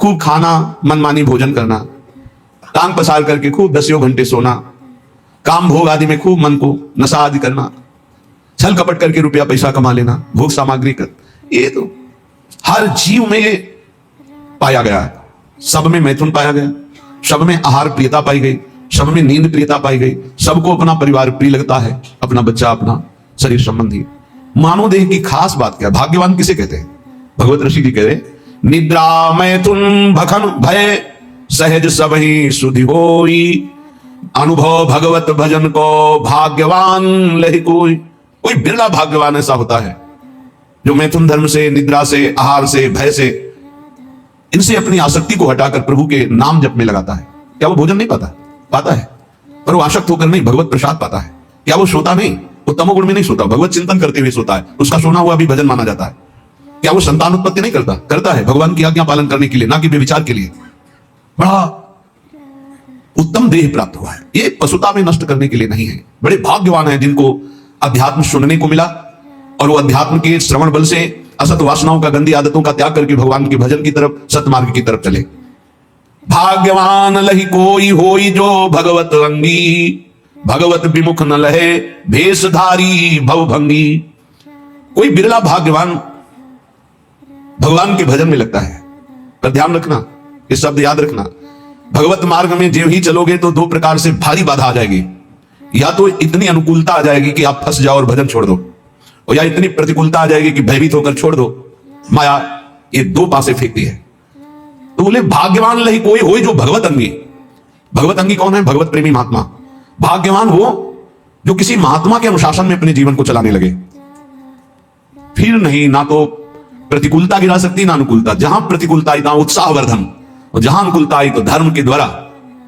खूब खाना, मनमानी भोजन करना, टांग पसार करके खूब दसियों घंटे सोना, काम भोग आदि में खूब मन को नशा आदि करना, छल कपट करके रुपया पैसा कमा लेना, भोग सामग्री कर, ये तो हर जीव में ये पाया गया है। सब में मैथुन पाया गया, सब में आहार प्रियता पाई गई, सब में नींद प्रियता पाई गई, सबको अपना परिवार प्रिय लगता है, अपना बच्चा, अपना शरीर संबंधी। मानव देह की खास बात क्या है? भाग्यवान किसे कहते हैं? भगवत ऋषि जी कह रहे, निद्रा मैथुन भखन भय सहज सबहि सुधि होई, अनुभव भगवत भजन को भाग्यवान लहि कोई। कोई बिरला भाग्यवान ऐसा होता है जो मैथुन धर्म से, निद्रा से, आहार से, भय से, इनसे अपनी आसक्ति को हटाकर प्रभु के नाम जप में लगाता है। क्या वो भोजन नहीं पाता? पाता है, पर वो आसक्त होकर नहीं, भगवत प्रसाद पाता है। क्या वो सोता नहीं? वो तमोगुण में नहीं सोता, भगवत चिंतन करते हुए सोता है, उसका सोना हुआ भी भजन माना जाता है। क्या वो संतान उत्पत्ति नहीं करता? करता है, भगवान की आज्ञा पालन करने के लिए, ना कि व्यभिचार के लिए। बड़ा उत्तम देह प्राप्त हुआ है, ये पशुता में नष्ट करने के लिए नहीं है। बड़े भाग्यवान है जिनको अध्यात्म सुनने को मिला और वो अध्यात्म के श्रवण बल से असत वासनाओं का, गंदी आदतों का त्याग करके भगवान के भजन की तरफ, सतमार्ग की तरफ चले। भाग्यवान लहि कोई होई जो भगवत अंगी, भगवत विमुख न लहे भेषधारी भवभंगी। कोई बिरला भाग्यवान भगवान के भजन में लगता है। पर ध्यान रखना, ये शब्द याद रखना, भगवत मार्ग में जो ही चलोगे तो दो प्रकार से भारी बाधा आ जाएगी। या तो इतनी अनुकूलता आ जाएगी कि आप फंस जाओ और भजन छोड़ दो, और या इतनी प्रतिकूलता आ जाएगी कि भयभीत होकर छोड़ दो। माया ये दो पासे फेंकती है। तो बोले भाग्यवान लही कोई होई जो भगवत अंगी। भगवत अंगी कौन है? भगवत प्रेमी महात्मा। भाग्यवान वो जो किसी महात्मा के अनुशासन में अपने जीवन को चलाने लगे। फिर नहीं, ना तो प्रतिकूलता गिरा सकती, ना अनुकूलता। जहां प्रतिकूलता आई तहां उत्साहवर्धन, और जहां अनुकूलता आई तो धर्म के द्वारा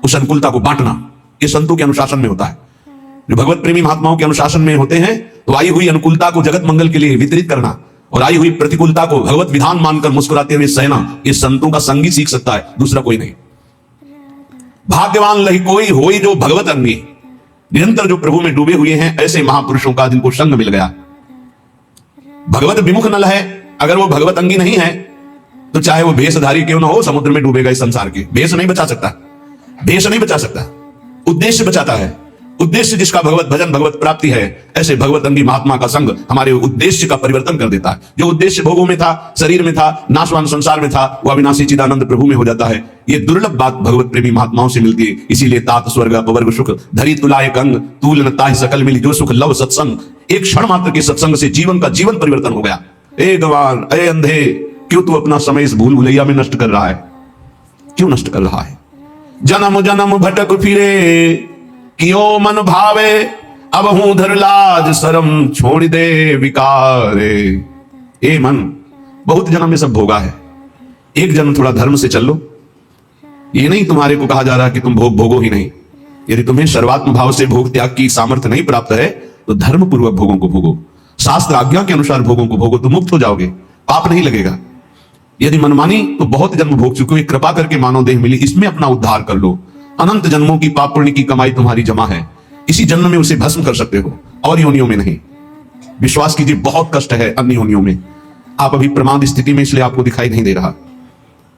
उस अनुकूलता को बांटना। ये संतों के अनुशासन में होता है। जो भगवत प्रेमी महात्माओं के अनुशासन में होते हैं तो आई हुई अनुकूलता को जगत मंगल के लिए वितरित करना और आई हुई प्रतिकूलता को भगवत विधान मानकर मुस्कुराते हुए सहना, ये संतों का संगी सीख सकता है, दूसरा कोई नहीं। भाग्यवान लही कोई होई जो भगवत अंगी। निरंतर जो प्रभु में डूबे हुए हैं ऐसे महापुरुषों का जिनको संग मिल गया। भगवत विमुख न लहे, अगर वो भगवत अंगी नहीं है तो चाहे वो भेषधारी क्यों ना हो, समुद्र में डूबेगा इस संसार के। भेष नहीं बचा सकता, भेष नहीं बचा सकता, उद्देश्य बचाता है। उद्देश्य जिसका भगवत भजन, भगवत प्राप्ति है, ऐसे भगवत अंगी महात्मा का संग हमारे उद्देश्य का परिवर्तन कर देता है। जो उद्देश्य भोगों में था, शरीर में था, नाशवान संसार में था, वो अविनाशी चिदानंद प्रभु में हो जाता है। ये दुर्लभ बात भगवत प्रेमी महात्माओं से मिलती है। इसीलिए तात स्वर्ग अपवर्ग सुख धरी तुलाए कंग, तूल न ताहि सकल मिली जो सुख लव सत्संग। एक क्षण मात्र के सत्संग से जीवन का जीवन परिवर्तन हो गया। ए गवान, ए अंधे, क्यों तू अपना समय इस भूल भुलैया में नष्ट कर रहा है? क्यों नष्ट कर रहा है? जन्म जन्म भटक फिरे कियो मन भावे, अब हूं धर लाज शरम छोड़ दे विकारे। ए मन, बहुत जन्म में सब भोगा है, एक जन्म थोड़ा धर्म से चल लो। ये नहीं तुम्हारे को कहा जा रहा कि तुम भोग भोगो ही नहीं। यदि तुम्हें सर्वात्म भाव से भोग त्याग की सामर्थ्य नहीं प्राप्त है तो धर्म पूर्वक भोगों को भोगो, शास्त्र आज्ञा के अनुसार भोगों को भोगो, तो मुक्त हो जाओगे, पाप नहीं लगेगा। यदि मनमानी तो बहुत जन्म भोग चुके हो, कृपा करके मानव देह मिली, इसमें अपना उद्धार कर लो। अनंत जन्मों की पाप पुण्य की कमाई तुम्हारी जमा है, इसी जन्म में उसे भस्म कर सकते हो, और योनियों में नहीं। विश्वास कीजिए, बहुत कष्ट है अन्य योनियों में। आप अभी प्रमाद स्थिति में, इसलिए आपको दिखाई नहीं दे रहा।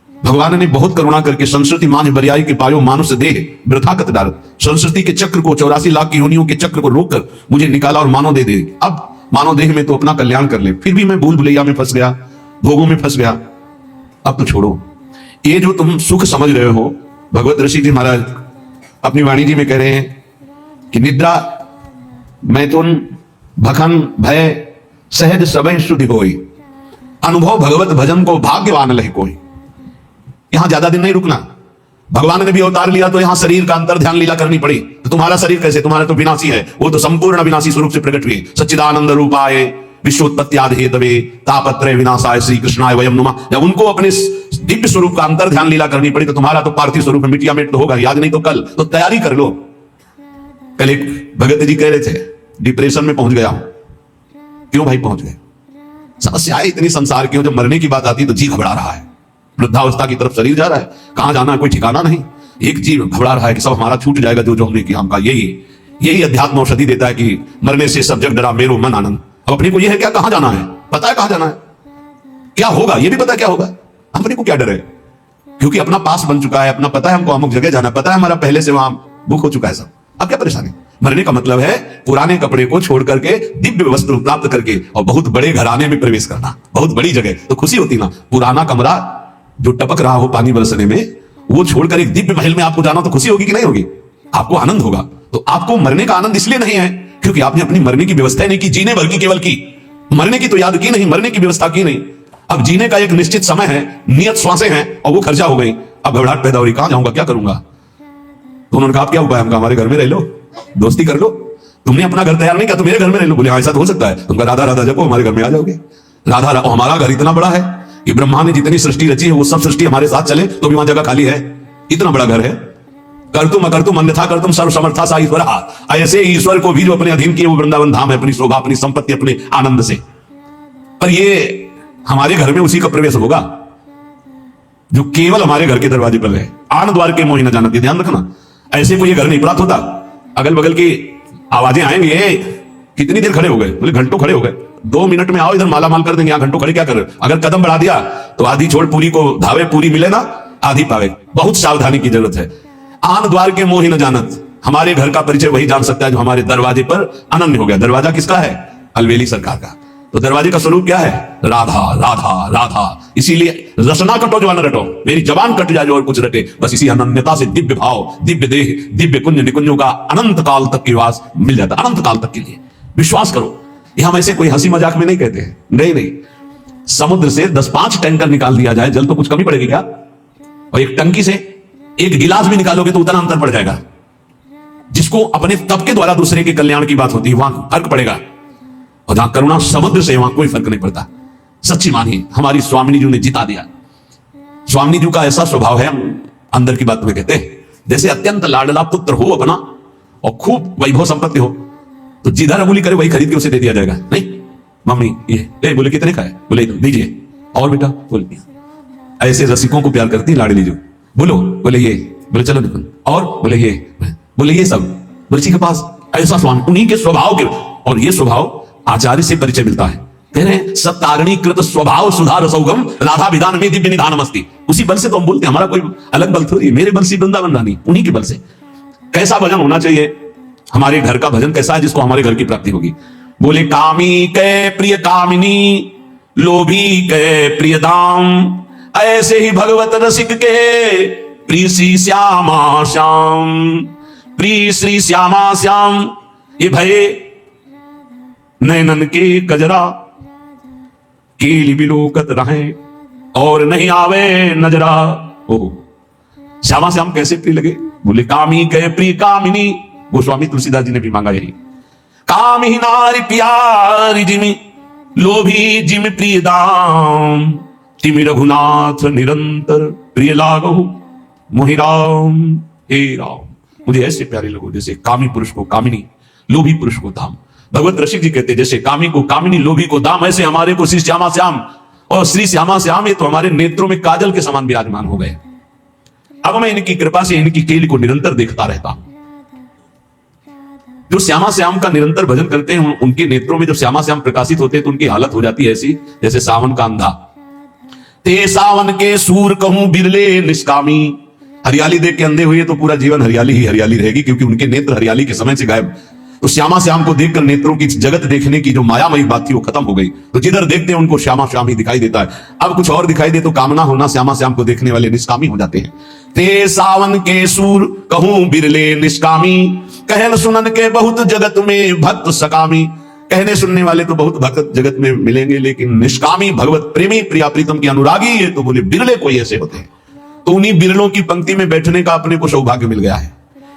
भगवान ने बहुत करुणा करके संस्कृति मान बरियाई के पायो मानुष देह वृथा कत डाल। संस्कृति के चक्र को, 84 लाख की योनियों के चक्र को रोककर मुझे निकाला और मानव दे दे। अब मानव देह में तो अपना कल्याण कर ले, फिर भी मैं भूल भुलैया में फंस गया, भोगों में फंस गया। अब तो छोड़ो। ये जो तुम सुख समझ रहे हो, भगवत ऋषि जी महाराज अपनी वाणी जी में कह रहे हैं कि निद्रा मैथुन भखन भय सहज सबह शुद्धि होई, अनुभव भगवत भजन को भाग्यवान लहे कोई। यहां ज्यादा दिन नहीं रुकना। भगवान ने भी अवतार लिया तो यहां शरीर का अंतर ध्यान लीला करनी पड़ी। तो तुम्हारा शरीर कैसे? तुम्हारा तो विनाशी है, वो तो संपूर्ण विनाशी स्वरूप से प्रकट हुए। सच्चिदानंद रूपाय विश्वोत्पत्त्यादि हेतवे तापत्रय विनाशाय श्री कृष्णाय वयम नुमा। जब उनको अपने दिव्य स्वरूप का अंतर ध्यान लीला करनी पड़ी तो तुम्हारा तो पार्थिव स्वरूप में मिटिया मिट तो होगा, याद नहीं तो कल। तो तैयारी कर लो। कल एक भगत जी कह रहे थे, डिप्रेशन में पहुंच गया हूं। क्यों भाई पहुंच गए? समस्याएं इतनी संसार की हो, जब मरने की बात आती है तो जी घबरा रहा है। वृद्धावस्था की तरफ शरीर जा रहा है, कहां जाना है कोई ठिकाना नहीं। एक जीव घबरा रहा है कि सब हमारा छूट जाएगा, जो जो हमने किया हमका। यही अध्यात्म औषधि देता है कि मरने से सब जग डरा मेरो मन आनंद। अब अपने को यह है क्या, कहां जाना है, पता है कहां जाना है, क्या होगा ये भी पता है क्या होगा। अपने को क्या डर है? क्योंकि अपना पास बन चुका है, अपना पता है हमको अमुक जगह जाना, पता है हमारा पहले से वहां बुक हो चुका है सब। अब क्या परेशानी? मरने का मतलब है पुराने कपड़े को छोड़ करके दिव्य वस्त्र प्राप्त करके और बहुत बड़े घराने में प्रवेश करना, बहुत बड़ी जगह। तो खुशी होती ना, पुराना कमरा जो टपक रहा हो पानी बरसने में, वो छोड़कर एक दिव्य महल में आपको जाना, तो खुशी होगी कि नहीं होगी? आपको आनंद होगा। तो आपको मरने का आनंद इसलिए नहीं है क्योंकि आपने अपनी मरने की व्यवस्था नहीं की, जीने भर की केवल की, मरने की तो याद की नहीं, मरने की व्यवस्था की नहीं। अब जीने का एक निश्चित समय है, नियत श्वासें हैं और वो खर्चा हो गई। अब घबराहट पैदा हो रही, कहां जाऊंगा, क्या करूंगा? तो उन्होंने कहा क्या उपाय? हमका हमारे घर में रह लो, दोस्ती कर लो। तुमने अपना घर तैयार नहीं किया तो मेरे घर में रह लो। बोले ऐसा तो हो सकता है। तुमका राधा राधा जपो, हमारे घर में आ जाओगे। राधा, हमारा घर इतना बड़ा है कि ब्रह्मा ने जितनी सृष्टि रची है वो सब सृष्टि हमारे साथ चले तो भी वहां जगह खाली है, इतना बड़ा घर है। कर तुम अकर तुम अन्यथा कर तुम सर्व समर्था सा ईश्वर। ऐसे ईश्वर को भी जो अपने अधीन किए वो वृंदावन धाम है, अपनी शोभा, अपनी संपत्ति, अपने आनंद से। पर ये हमारे घर में उसी का प्रवेश होगा जो केवल हमारे घर के दरवाजे पर है। आन द्वार के मोहि न जानत, ध्यान रखना। ऐसे कोई घर नहीं प्राप्त होता। अगल बगल की आवाजें आएंगी, कितनी देर खड़े हो गए? बोले घंटों खड़े हो गए। 2 मिनट में आओ, इधर माला माल कर देंगे। यहाँ घंटों खड़े क्या कर रहे? अगर कदम बढ़ा दिया तो आधी छोड़ पूरी को धावे, पूरी मिले ना आधी पावे। बहुत सावधानी की जरूरत है। आन द्वार के मोहि न जानत, हमारे घर का परिचय वही जान सकता है जो हमारे दरवाजे पर अनन्य हो गया। दरवाजा किसका है? अलवेली सरकार का। तो दरवाजे का स्वरूप क्या है? राधा राधा राधा। इसीलिए रसना कटो जो न रटो, मेरी जबान कट जाए जो और कुछ रटे। बस इसी अनन्यता से दिव्य भाव, दिव्य देह, दिव्य कुंज निकुंजों का अनंत काल तक की वास मिल जाता, अनंत काल तक के लिए। विश्वास करो, ये हम ऐसे कोई हंसी मजाक में नहीं कहते हैं। नहीं नहीं, समुद्र से 10-5 टैंकर निकाल दिया जाए, जल तो कुछ कमी पड़ेगी क्या? और एक टंकी से एक गिलास भी निकालोगे तो उतना अंतर पड़ जाएगा। जिसको अपने तप के द्वारा दूसरे के कल्याण की बात होती है वहां फर्क पड़ेगा, और जहां करुणा समुद्र से वहां कोई फर्क नहीं पड़ता। सच्ची मानिए, हमारी स्वामिनी जी ने जिता दिया। स्वामिनी जी का ऐसा स्वभाव है, हम अंदर की बात में कहते हैं, जैसे अत्यंत लाडला पुत्र हो अपना और खूब वैभव संपत्ति हो तो जिधर अंगुली करे वही खरीद के उसे दे दिया जाएगा। नहीं मम्मी ये बोले कितने का है? बोले दीजिए। और बेटा बोले, ऐसे रसिकों को प्यार करती लाडली जो। बोलो, बोले ये, बोले चलो निकल। और बोले ये, बोले ये सब बच्ची के पास। ऐसा स्वामी, उन्हीं के स्वभाव के, और ये स्वभाव आचार्य से परिचय मिलता है। कह रहे हैं सत्तारणी कृत स्वभाव सुधार सौगम राधा विधान में दिव्य निधानम अस्ति। उसी बल से तो हम बोलते हैं, हमारा कोई अलग बल थोड़ी, मेरे बल से वृंदावन रानी, उन्हीं के बल से। कैसा भजन होना चाहिए? हमारे घर का भजन कैसा है जिसको हमारे घर की प्राप्ति होगी? बोले कामी के प्रिय कामिनी, लोभी के प्रिय दाम, ऐसे ही भगवत रसिक के प्रिय श्री श्यामा श्याम, प्रिय श्री श्यामा श्याम। ये भये नैनन के कजरा, केली बिलोकत रहे और नहीं आवे नजरा। ओह, श्यामा श्याम कैसे प्रिय लगे? बोले कामी के प्रिय कामिनी। गोस्वामी तुलसीदास जी ने भी मांगा यही। काम ही नारी प्यारी जिमी, लोभी जिम प्रिय दाम, तिमि रघुनाथ निरंतर प्रिय लागो मोहि राम। हे राम, मुझे ऐसे प्यारे लगो जैसे कामी पुरुष को कामिनी, लोभी पुरुष को दाम। भगवत रसिक जी कहते जैसे कामी को कामिनी, लोभी को दाम, ऐसे हमारे को श्री श्यामा श्याम। और श्री श्यामा श्याम ये तो हमारे नेत्रों में काजल के समान विराजमान हो गए। अब मैं इनकी कृपा से इनकी केली को निरंतर देखता रहता हूं। जो श्यामा श्याम का निरंतर भजन करते हैं उनके नेत्रों में जब श्यामा श्याम प्रकाशित होते हैं तो उनकी हालत हो जाती है ऐसी जैसे सावन का अंधा। ते सावन के सूर कहूं बिरले निष्कामी। हरियाली देख के अंधे हुए तो पूरा जीवन हरियाली ही हरियाली रहेगी, क्योंकि उनके नेत्र हरियाली के समय से गायब। तो श्यामा श्याम को देखकर नेत्रों की जगत देखने की जो मायामयी बात थी वो खत्म हो गई। तो जिधर देखते हैं उनको श्यामा श्याम ही दिखाई देता है। अब कुछ और दिखाई दे तो कामना होना श्यामा श्याम को देखने वाले निष्कामी हो जाते हैं। ते सावन के सूर कहूं बिरले निष्कामी, कहन सुनन के बहुत जगत में भक्त सकामी। कहने सुनने वाले तो बहुत भक्त जगत में मिलेंगे, लेकिन निष्कामी भगवत प्रेमी प्रिया प्रीतम की अनुरागी ये तो बोले बिरले कोई ऐसे होते हैं। तो उन्हीं बिरलों की पंक्ति में बैठने का अपने को सौभाग्य मिल गया है।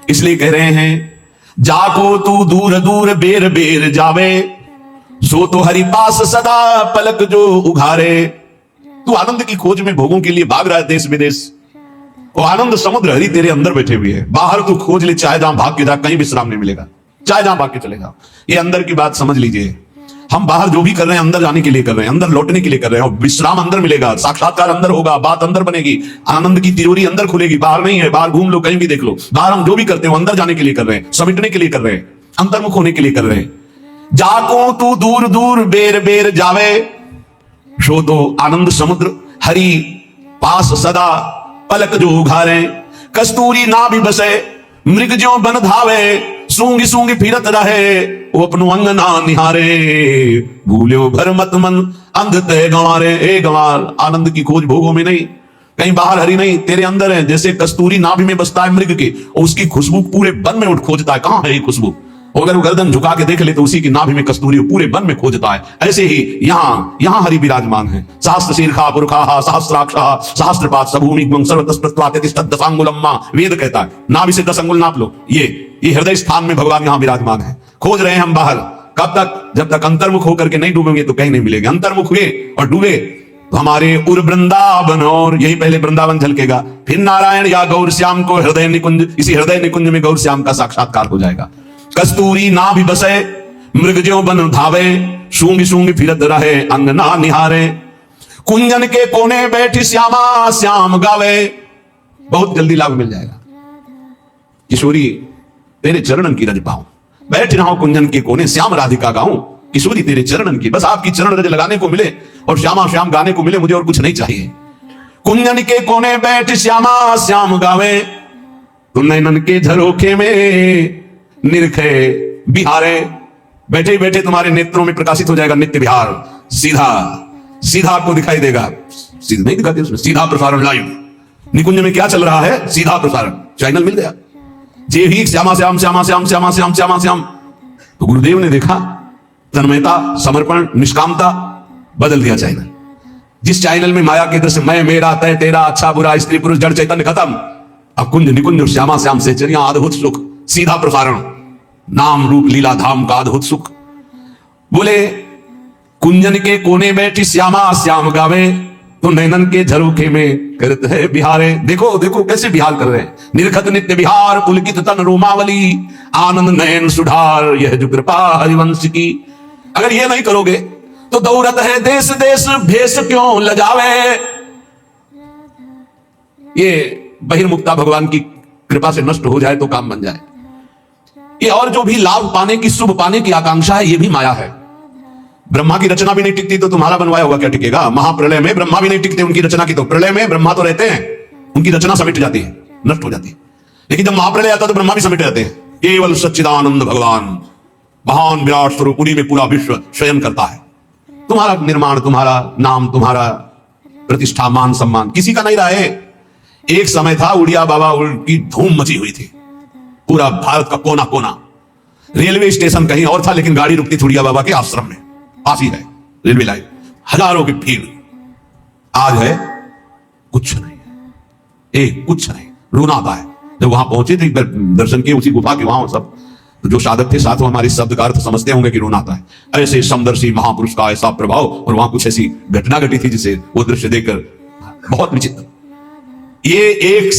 इसलिए कह रहे हैं जाको तू दूर दूर बेर बेर जावे, सो तो हरि पास सदा पलक जो उघारे। तू आनंद की खोज में भोगों के लिए भाग रहा है देश विदेश, और आनंद समुद्र हरि तेरे अंदर बैठे हुए है। बाहर तू खोज ले, चाहे जहां भाग के जा, कहीं विश्राम नहीं मिलेगा, चाहे जहां भाग के चले जाओ। ये अंदर की बात समझ लीजिए। हम बाहर जो भी कर रहे हैं अंदर जाने के लिए कर रहे हैं, अंदर लौटने के लिए कर रहे हैं, और विश्राम अंदर मिलेगा, साक्षात्कार अंदर होगा, बात अंदर बनेगी, आनंद की तिजोरी अंदर खुलेगी, बाहर नहीं है। बाहर घूम लो, कहीं भी देख लो, बाहर हम जो भी करते हैं अंदर जाने के लिए कर रहे हैं, समेटने के लिए कर रहे हैं, अंतर्मुख होने के लिए कर रहे हैं। जाको तू दूर दूर बेर बेर जावे, सो तो आनंद समुद्र हरि पास सदा पलक जो उघारे, कस्तूरी ना भी बसे, मृग ज्यों बन धावे, सूंगी सूंगी फिरत रहे, वो अपनो अंग ना निहारे, भूल्यो भर मत मन अंध तय गंवारे। ए गंवार, आनंद की खोज भोगों में नहीं, कहीं बाहर हरी नहीं, तेरे अंदर है। जैसे कस्तूरी नाभि में बसता है मृग के, उसकी खुशबू पूरे वन में उठ खोजता है, कहां है ये खुशबू। अगर वो गर्दन झुका के देख ले तो उसी की नाभि में कस्तूरी पूरे वन में खोजता है। ऐसे ही यहां हरि विराजमान है। सहस्त्र शीर्षा पुरखा सहस्त्राक्षा सहस्त्रपाद सबूमिग्मं सर्वतस्पृत्वातिष्ठदशांगुलम्मा, वेद कहता है नाभि से 10 अंगुल नाप लो। ये हृदय स्थान में भगवान यहां विराजमान है। खोज रहे हैं हम बाहर, कब तक? जब तक अंतर्मुख होकर के नहीं डूबेंगे तो कहीं नहीं मिलेंगे। अंतर्मुख हुए और डूबे तो हमारे उर वृंदावन, और यही पहले वृंदावन झलकेगा, फिर नारायण या गौर श्याम को हृदय निकुंज, इसी हृदय निकुंज में गौर श्याम का साक्षात्कार हो जाएगा। कस्तूरी ना भी बसे, मृग ज्यों बन धावे, सूंगी सूंगी फिरत रहे, अंग ना निहारे, कुंजन के कोने बैठी श्यामा श्याम गावे। बहुत जल्दी लाभ मिल जाएगा। किशोरी तेरे चरणन की रज पाऊं, बैठ रहा हूं कुंजन के कोने, श्याम राधिका गाऊं, किशोरी तेरे चरणन की, बस आपकी चरण रज लगाने को मिले और श्यामा श्याम गाने को मिले, मुझे और कुछ नहीं चाहिए। कुंजन के कोने बैठ श्यामा श्याम गावे, तुम नैनन के झरोखे में निरखे बिहारे। बैठे बैठे तुम्हारे नेत्रों में प्रकाशित हो जाएगा नित्य विहार। सीधा सीधा आपको दिखाई देगा, सीधा नहीं दिखाती उसमें, सीधा प्रसारण लाइव। निकुंज में क्या चल रहा है? सीधा प्रसारण, चैनल मिल गया। जे ही श्यामा श्याम श्यामा श्याम श्यामा श्याम श्यामा श्याम, तो गुरुदेव ने देखा तन्मयता, समर्पण, निष्कामता, बदल दिया चैनल। जिस चैनल में माया के दृश्य, मैं मेरा तय तेरा, अच्छा बुरा, स्त्री पुरुष, जड़ चैतन्य खत्म, अब कुंज निकुंज और श्यामा श्याम से चलिया, अद्भुत सुख, सीधा प्रसारण, नाम रूप लीला धाम का अद्भुत सुख। बोले कुंजन के कोने बैठी श्यामा श्याम गावे, तो नैनन के झरोखे में करत है बिहारे। देखो देखो कैसे बिहार कर रहे हैं। निरखत नित्य बिहार, पुलकित तन रोमावली, आनंद नयन सुधार, यह जो कृपा हरिवंश की। अगर ये नहीं करोगे तो दौड़त है देश देश, भेष क्यों लजावे। ये बहिर्मुक्ता भगवान की कृपा से नष्ट हो जाए तो काम बन जाए। ये और जो भी लाभ पाने की, शुभ पाने की आकांक्षा है, ये भी माया है। ब्रह्मा की रचना भी नहीं टिकती तो तुम्हारा बनवाया हुआ क्या टिकेगा। महाप्रलय में ब्रह्मा भी नहीं टिकते उनकी रचना की, तो प्रलय में ब्रह्मा तो रहते हैं, उनकी रचना समिट जाती है, नष्ट हो जाती है। लेकिन जब महाप्रलय आता तो ब्रह्मा भी समिट जाते हैं। केवल सच्चिदानंद भगवान महान विराट स्वरूप, उन्हीं में पूरा विश्व शयन करता है। तुम्हारा निर्माण, तुम्हारा नाम, तुम्हारा प्रतिष्ठा, मान सम्मान किसी का नहीं रहा है। एक समय था उड़िया बाबा की धूम मची हुई थी, पूरा भारत का कोना कोना। रेलवे स्टेशन कहीं और था, लेकिन गाड़ी रुकती थी उड़िया बाबा के आश्रम में, पास ही है रेलवे लाइन, हजारों की भीड़। आज है कुछ नहीं, कुछ नहीं, रोना आता है। जब वहां पहुंचे थे दर्शन किए उसी गुफा के, वहां सब जो साधक थे साथ, वो हमारे शब्द का अर्थ समझते होंगे कि रोना आता है। ऐसे समदर्शी महापुरुष का ऐसा प्रभाव, और वहां कुछ ऐसी घटना घटी थी जिसे वो दृश्य देखकर बहुत विचित्र। ये एक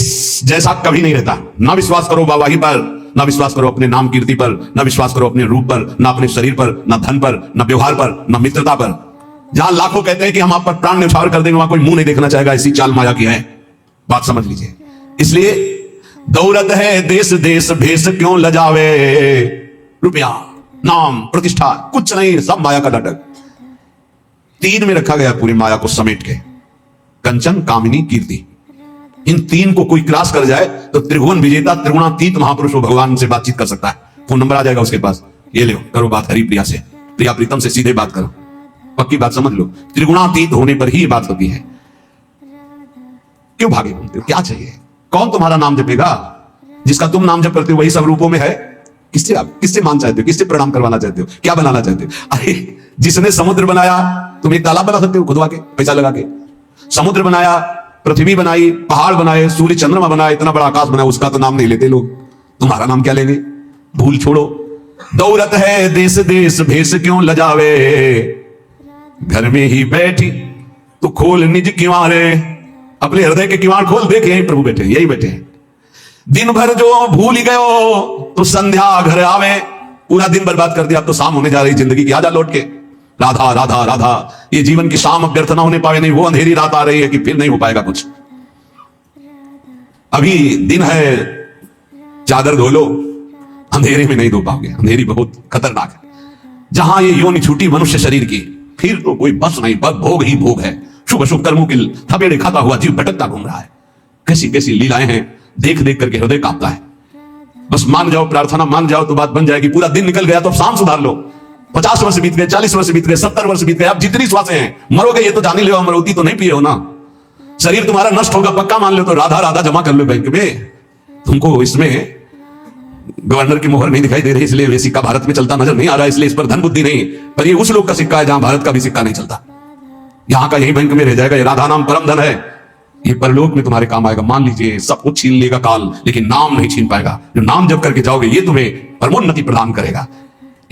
जैसा कभी नहीं रहता। ना विश्वास करो बाबाही पर, ना विश्वास करो अपने नाम कीर्ति पर, ना विश्वास करो अपने रूप पर, ना अपने शरीर पर, ना धन पर, ना व्यवहार पर, ना मित्रता पर। जहां लाखों कहते हैं कि हम आप पर प्राण न्यौछावर कर देंगे, वहां कोई मुंह नहीं देखना चाहेगा। ऐसी चाल माया की है, बात समझ लीजिए। इसलिए दौलत है देश देश, भेष क्यों लजावे। रुपया, नाम, प्रतिष्ठा कुछ नहीं, सब माया का नाटक। 3 में रखा गया पूरी माया को समेट के, कंचन, कामिनी, कीर्ति। इन 3 को कोई क्रॉस कर जाए तो त्रिभुवन विजेता, त्रिगुणातीत महापुरुष भगवान से बातचीत कर सकता है। फोन नंबर आ जाएगा उसके पास, ये लो, करो बात हरि प्रिया से, प्रिया प्रीतम से सीधे बात करो, पक्की बात समझ लो। त्रिगुणातीत होने पर ही ये बात होती है। क्यों भागे घूमते हो, क्या चाहिए? कौन तुम्हारा नाम जपेगा? जिसका तुम नाम जप करते हो वही सब रूपों में है। किससे मान चाहते हो, किससे प्रणाम करवाना चाहते हो, क्या बनाना चाहते हो? अरे जिसने समुद्र बनाया, तुम एक तालाब बना सकते हो खुदवा के, पैसा लगा के। समुद्र बनाया, पृथ्वी बनाई, पहाड़ बनाए, सूर्य चंद्रमा बनाया, इतना बड़ा आकाश बनाया, उसका तो नाम नहीं लेते लोग। तुम्हारा नाम क्या लेंगे? भूल छोड़ो। दौलत है देश देश, भेष क्यों लजावे। घर में ही बैठी तो खोल निज किवारे। अपने हृदय के किवाड़ खोल, देख यही प्रभु बैठे, यही बैठे हैं। दिन भर जो भूल गयो तो संध्या घर आवे। पूरा दिन बर्बाद कर दिया, अब तो शाम होने जा रही जिंदगी की, आजा लौट के। राधा राधा राधा, ये जीवन की शाम व्यर्थ ना होने पावे। नहीं, वो अंधेरी रात आ रही है कि फिर नहीं हो पाएगा कुछ। अभी दिन है, चादर धो लो, अंधेरे में नहीं धो पाओगे, अंधेरी बहुत खतरनाक है। जहां ये योनि छूटी मनुष्य शरीर की, फिर तो कोई बस नहीं, बस भोग ही भोग है। शुभ शुभ कर्मों के थपेड़े खाता हुआ जीव भटकता घूम रहा है। कैसी कैसी लीलाएं हैं, देख देख करके हृदय कांपता है। बस मान जाओ, प्रार्थना मान जाओ तो बात बन जाएगी। पूरा दिन निकल गया तो शाम सुधार लो। 50 वर्ष बीत गए, 40 वर्ष बीत गए, 70 वर्ष बीत गए, आप जितनी श्वासें हैं, मरोगे ये तो जान ही लो, अमरवती तो नहीं पिए हो ना। शरीर तुम्हारा नष्ट होगा पक्का मान लो, तो राधा राधा जमा कर लो बैंक में। तुमको इसमें गवर्नर की मोहर नहीं दिखाई दे रही, इसलिए वे सिक्का भारत में चलता नजर नहीं आ रहा, इसलिए इस पर धन बुद्धि नहीं। पर ये उस लोग का सिक्का है जहां भारत का भी सिक्का नहीं चलता। यहां का यही बैंक में रह जाएगा। ये राधा नाम परम धन है, ये परलोक में तुम्हारे काम आएगा। मान लीजिए सब कुछ छीन लेगा काल, लेकिन नाम नहीं छीन पाएगा। जो नाम जब करके जाओगे ये तुम्हें परमोन्नति प्रदान करेगा।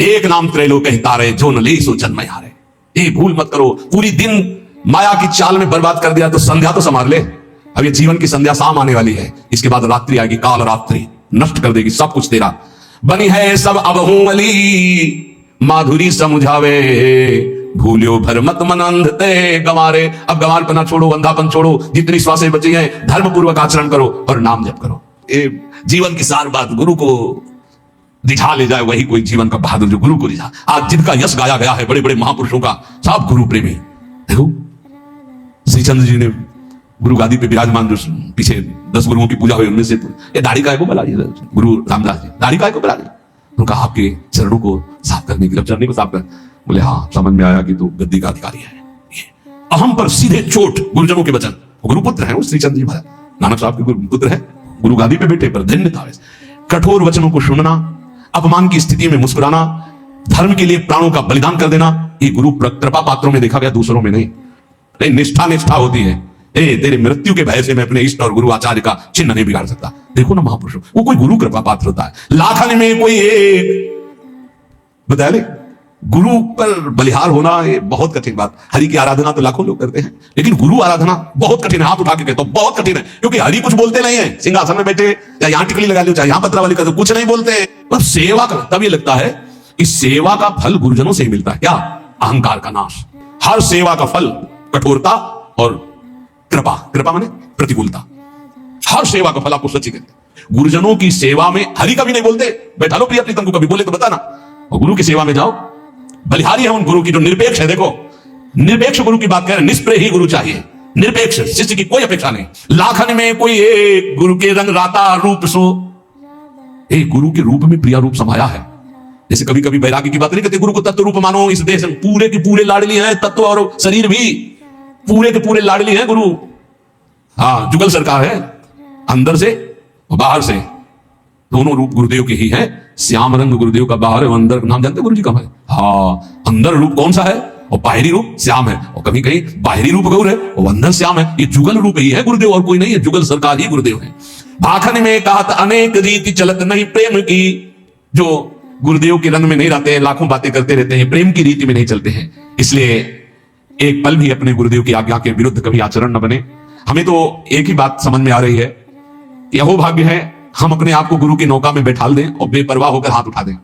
एक नाम त्रैलोक हितारे, जो न ले सो जन्म हारे। ये भूल मत करो। पूरी दिन माया की चाल में बर्बाद कर दिया तो संध्या तो संभाल ले। अब ये जीवन की संध्या शाम आने वाली है, इसके बाद रात्रि आएगी, काल रात्रि नष्ट कर देगी सब कुछ तेरा। बनी है सब अबहू अली, माधुरी समझावे, भूलियो भर मत मन अंध ते गंवारे। अब गंवारपना छोड़ो, अंधापन छोड़ो, जितनी श्वासें बची हैं धर्म पूर्वक आचरण करो और नाम जप करो। ये जीवन की सार बात गुरु को रिझा ले जाए, वही कोई जीवन का बहादुर जो गुरु को रिझा। आज जिनका यश गाया गया है बड़े बड़े महापुरुषों का, सब गुरु प्रेमी। देखो श्रीचंद्र जी ने गुरु गादी पे विराजमान, जो पीछे 10 गुरुओं की पूजा हुई उनमें से ये दाढ़ी काय को बना दी गुरु रामदास जी, दाढ़ी काय को बना दी। उनका आपके चरणों को साफ करने के लिए, चरणों को साफ कर, बोले हाँ समझ में आया कि तू गद्दी का अधिकारी है। अहम पर सीधे चोट गुरुजनों के वचन। गुरुपुत्र है श्रीचंद्र जी महाराज, नानक साहब के गुरुपुत्र है, गुरु गादी पे बैठे पर धन्यता। कठोर वचनों को सुनना, अपमान की स्थिति में मुस्कुराना, धर्म के लिए प्राणों का बलिदान कर देना, ये गुरु कृपा पात्रों में देखा गया, दूसरों में नहीं। निष्ठा निष्ठा होती है। तेरे मृत्यु के भय से मैं अपने इष्ट और गुरु आचार्य का चिन्ह नहीं बिगाड़ सकता। देखो ना महापुरुषों, वो कोई गुरु कृपा पात्र होता है, लाखन में कोई एक। बताया ले, गुरु पर बलिहार होना ये बहुत कठिन बात। हरि की आराधना तो लाखों लोग करते हैं, लेकिन गुरु आराधना बहुत कठिन है। हाथ उठा के कहता हूं बहुत कठिन है, क्योंकि हरि कुछ बोलते नहीं है। सिंहासन में बैठे या यहां टिकली लगा लो, चाहे यहां पत्रा वाली कर दो, कुछ नहीं बोलते। बस सेवा कर, तब ये लगता है कि सेवा का फल गुरुजनों से ही मिलता है। क्या? अहंकार का नाश। हर सेवा का फल कठोरता और कृपा, कृपा माने प्रतिकूलता। हर सेवा का फल आपको सच्ची कहते। गुरुजनों की सेवा में हरि कभी नहीं बोलते, बैठा लो प्रिया प्रीतम को, कभी बोले तो बताना। और गुरु की सेवा में जाओ, बलिहारी है उन गुरु की जो निरपेक्ष है। देखो निरपेक्ष गुरु की बात कर रहे, निष्प्रेय ही गुरु चाहिए, निरपेक्ष, शिष्य की कोई अपेक्षा नहीं। लाखन में कोई एक, गुरु के रंग राता रूप सो। एक गुरु के रूप में प्रिया रूप समाया है। जैसे कभी कभी वैराग्य की बात नहीं करते, गुरु को तत्व रूप मानो। इस देश में पूरे के पूरे लाडली हैं, तत्व और शरीर भी पूरे के पूरे लाडली हैं गुरु। हाँ, जुगल सरकार है, अंदर से और बाहर से दोनों रूप गुरुदेव के ही हैं। श्याम रंग गुरुदेव का बाहर है, अंदर नाम जानते गुरु जी का है। हाँ, अंदर रूप कौन सा है और बाहरी रूप श्याम है, और कभी कहीं बाहरी रूप गौर है और अंदर श्याम है। ये जुगल रूप ही है गुरुदेव, और कोई नहीं है। जुगल सरकार ही गुरुदेव है। भाखन में कहत अनेक रीति चलत नहीं प्रेम की। जो गुरुदेव के रंग में नहीं रहते हैं, लाखों बातें करते रहते हैं, प्रेम की रीति में नहीं चलते हैं। इसलिए एक पल भी अपने गुरुदेव की आज्ञा के विरुद्ध कभी आचरण न बने। हमें तो एक ही बात समझ में आ रही है, यह भाग्य है हम अपने आप को गुरु की नौका में बैठाल दें और बेपरवाह होकर हाथ उठा दें।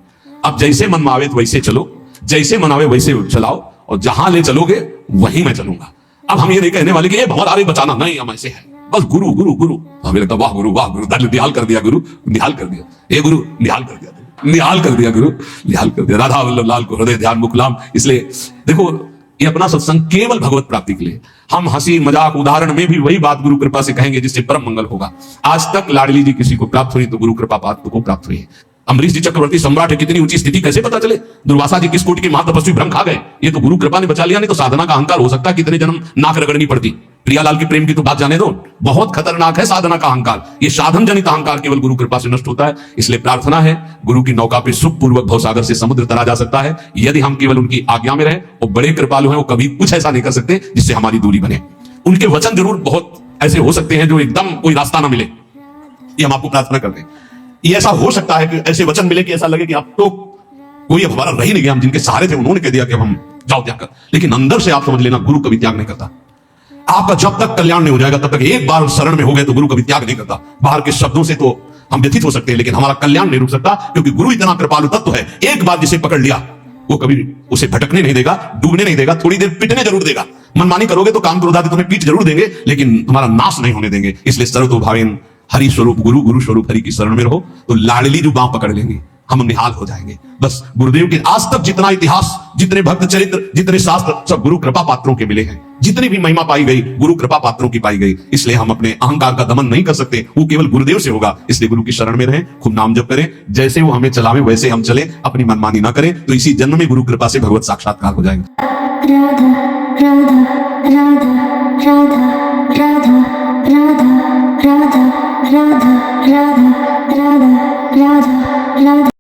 अब जैसे मन में आवे वैसे चलो, जैसे मन आवे वैसे चलाओ, और जहां ले चलोगे वहीं मैं चलूंगा। अब हम ये नहीं कहने वाले कि ये भंवर आ रही बचाना, नहीं, हम ऐसे हैं बस गुरु गुरु गुरु। हमें लगता वाह गुरु वाह गुरु, निहाल कर दिया गुरु, निहाल कर दिया, ये गुरु निहाल कर दिया, निहाल कर दिया गुरु, निहाल कर दिया। राधा वल्लभ लाल को हृदय ध्यान मुकलाम। इसलिए देखो, ये अपना सत्संग केवल भगवत प्राप्ति के लिए। हम हंसी मजाक उदाहरण में भी वही बात गुरु कृपा से कहेंगे जिससे परम मंगल होगा। आज तक लाडली जी किसी को प्राप्त हुई तो गुरु कृपा पात्र को प्राप्त हुई। अमरीश जी चक्रवर्ती सम्राट है, कितनी ऊंची स्थिति कैसे पता चले? दुर्वासा जी किस कोटि के महातपस्वी ब्रह्म खा गए, ये तो गुरु कृपा ने बचा लिया। नहीं तो साधना का अहंकार हो सकता है कितने जन्म नाक रगड़नी पड़ती। प्रियालाल की प्रेम की तो बात जाने दो, बहुत खतरनाक है साधना का अहंकार। ये साधन जनित अहंकार केवल गुरु कृपा से नष्ट होता है। इसलिए प्रार्थना है, गुरु की नौका पे सुखपूर्वक भवसागर से समुद्र तरा जा सकता है, यदि हम केवल उनकी आज्ञा में रहें। वो बड़े कृपालु हैं, वो कभी कुछ ऐसा नहीं कर सकते जिससे हमारी दूरी बने। उनके वचन जरूर बहुत ऐसे हो सकते हैं जो एकदम कोई रास्ता ना मिले, ये हम आपको प्रार्थना करते हैं। ये ऐसा हो सकता है कि ऐसे वचन मिले कि ऐसा लगे कि आप तो कोई अब हमारा रह ही नहीं गया, हम जिनके सहारे थे उन्होंने कह दिया कि अब हम जाओ त्याग कर। लेकिन अंदर से आप समझ लेना, गुरु कभी त्याग नहीं करता। आपका जब तक कल्याण नहीं हो जाएगा तब तक, एक बार शरण में हो गए तो गुरु कभी त्याग नहीं करता। बाहर के शब्दों से तो हम व्यथित हो सकते हैं, लेकिन हमारा कल्याण नहीं रुक सकता, क्योंकि गुरु इतना कृपालु तत्व है। एक बार जिसे पकड़ लिया वो कभी उसे भटकने नहीं देगा, डूबने नहीं देगा, थोड़ी देर पिटने जरूर देगा। मनमानी करोगे तो काम क्रोधादि तुम्हें पीठ जरूर देंगे, लेकिन तुम्हारा नाश नहीं होने देंगे। इसलिए सर्वतो भावेन हरि स्वरूप गुरु, गुरु स्वरूप हरि की शरण में रहो, तो लाडली जो बांह पकड़ लेंगे। हम निहाल हो जाएंगे। बस गुरुदेव के आज तक जितना इतिहास, जितने भक्त चरित्र, जितने शास्त्र, सब गुरु कृपा पात्रों के मिले हैं। जितनी भी महिमा पाई गई गुरु कृपा पात्रों की पाई गई। इसलिए हम अपने अहंकार का दमन नहीं कर सकते, वो केवल गुरुदेव से होगा। इसलिए गुरु की शरण में रहें, खूब नाम जप करें, जैसे वो हमें चलावे वैसे हम चले, अपनी मनमानी ना करें, तो इसी जन्म में गुरु कृपा से भगवत साक्षात्कार हो जाएगा। राधा राधा राधा राधा राधा राधा राधा राधा राधा राधा राधा राधा